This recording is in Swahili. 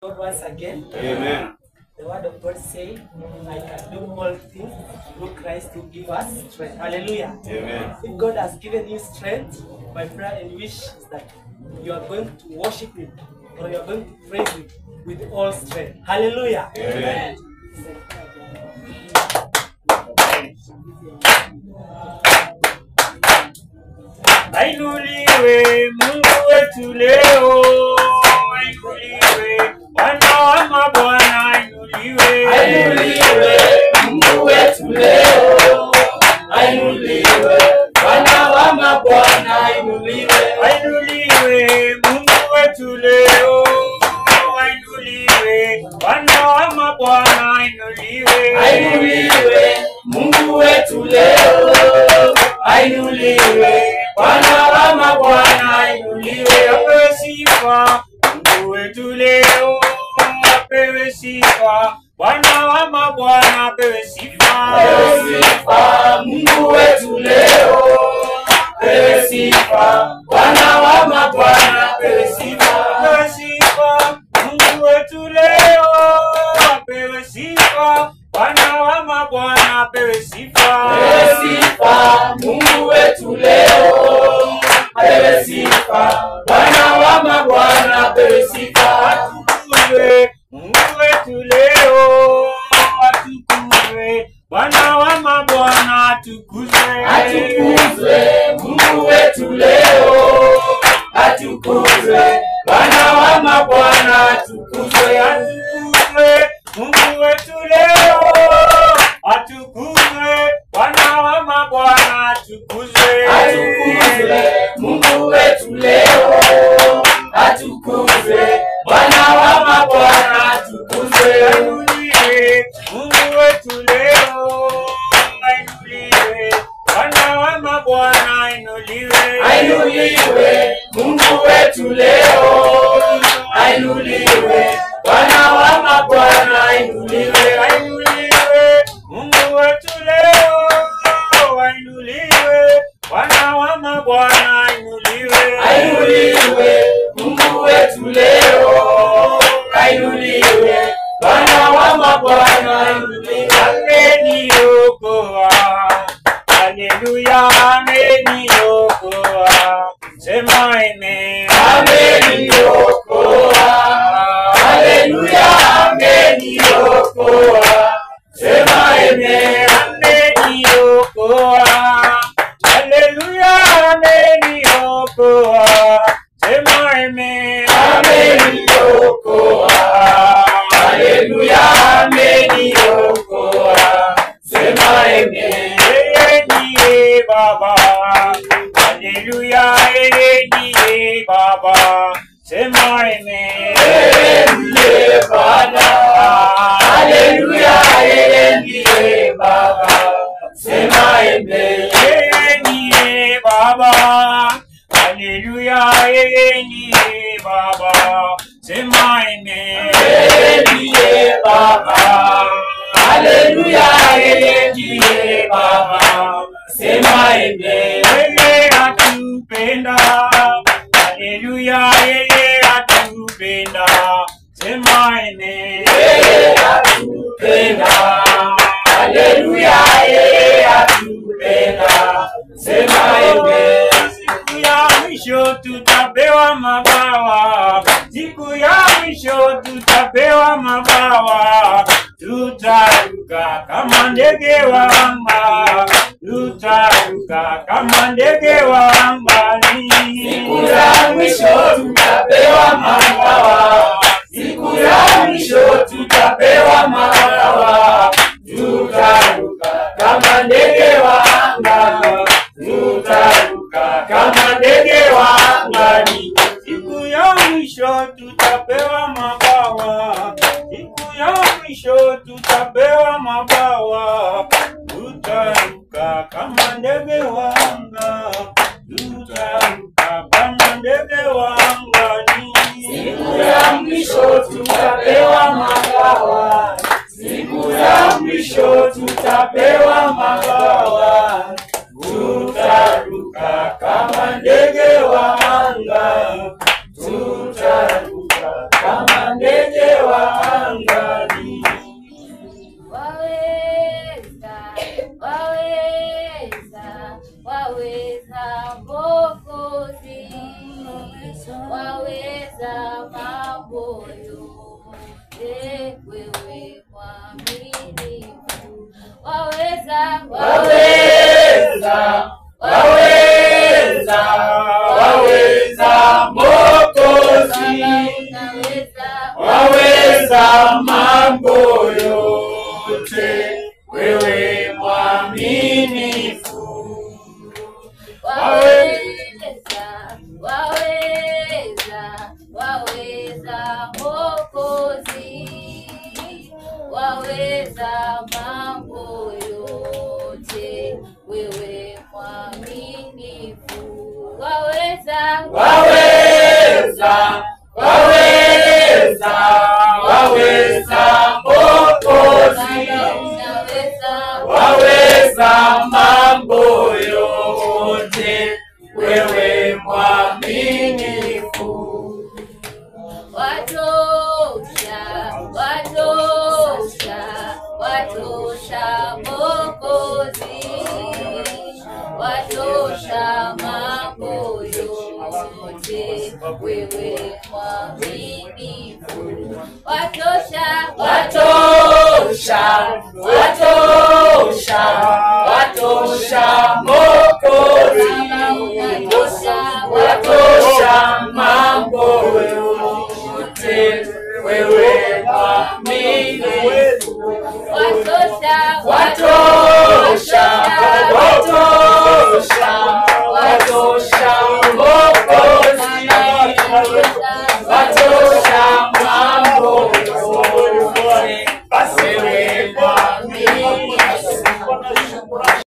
God once again. Amen. The word of God says, I can do all things through Christ who gives us strength. Hallelujah. Amen. If God has given you strength, my prayer and wish is that you are going to worship Him or you are going to praise Him with all strength. Hallelujah. Amen. Ainuliwe Mungu wetu leo, ainuliwe Bwana wa mabwana, ainuliwe. Ainuliwe Mungu wetu leo, ainuliwe Bwana wa mabwana, ainuliwe. Ainuliwe Mungu wetu leo, ainuliwe Bwana wa mabwana, ainuliwe. Ainuliwe Mungu wetu leo, ainuliwe Bwana wa mabwana, ainuliwe. Apewe sifa Mungu wetu leo, apewe sifa Bwana wa mabwana, apewe sifa. Apewe sifa Mungu wetu leo, apewe sifa Bwana wa mabwana, apewe sifa. Apewe sifa Mungu wetu leo, apewe sifa Bwana wa mabwana, apewe sifa. Apewe sifa Mungu wetu leo, apewe sifa Bwana wa mabwana, apewe sifa. Atukuzwe Mungu wetu leo, atukuzwe Bwana wa mabwana, atukuzwe. Atukuzwe Mungu wetu leo, atukuzwe Bwana wa mabwana, atukuzwe. Atukuzwe Mungu wetu leo, atukuzwe Bwana wa mabwana, atukuzwe. Atukuzwe Mungu wetu leo, atukuzwe Bwana wa mabwana, atukuzwe. Ainuliwe Mungu wetu leo, ainuliwe Bwana wa mabwana, ainuliwe. Ainuliwe Mungu wetu leo, ainuliwe Bwana wa mabwana, ainuliwe. Ainuliwe Mungu wetu leo, ainuliwe Bwana wa mabwana, ainuliwe. Ainuliwe Mungu wetu leo, ainuliwe Bwana wa mabwana, ainuliwe. Ameniokoa, haleluya, ameniokoa, sema amen. Ameniokoa, haleluya, ameniokoa, sema amen. Ameniokoa, haleluya, ameniokoa, sema amen. Ameniokoa, haleluya, ameniokoa, sema amen. Yeye ndiye Baba, haleluya, yeye ndiye Baba, sema amen. Yeye ndiye Bwana, haleluya, yeye ndiye Baba, sema amen. Yeye ndiye Baba, haleluya, yeye ndiye Baba, sema amen. Yeye ndiye Baba, haleluya, yeye ndiye Baba, sema amen. Yeye atupenda, haleluya, yeye atupenda, sema amen. Yeye atupenda, haleluya, yeye atupenda, sema amen. Siku ya mwisho tutapewa mabawa, siku ya mwisho tutapewa mabawa, tutaruka kama ndege wa anga, tutaruka kama ndege wa angani. Siku ya mwisho tutapewa mabawa, siku ya mwisho tutapewa mabawa, tutaruka kama ndege wa anga, tutaruka kama ndege wa angani. Siku ya mwisho tutapewa mabawa, siku ya mwisho tutapewa mabawa, tutaruka kama ndege wa anga, tutaruka kama ndege wa angani. Siku ya mwisho tutapewa mabawa, siku ya mwisho tutapewa mabawa, tutaruka kama ndege wa anga, tutaruka kama ndege waweza mambo yote, wewe mwaminifu. Waweza, waweza, waweza, waweza Mwokozi, waweza mambo yote, wewe mwaminifu. waweza, waweza, waweza Mwokozi, waweza mambo yote, wewe mwaminifu. Waweza, Waweza, waweza, waweza Mwokozi, waweza mambo yote, wewe mwaminifu. watosha, watosha, watosha Mwokozi, watosha mambo yote, wewe mwaminifu. Watosha, Watosha, watosha, watosha Mwokozi, watosha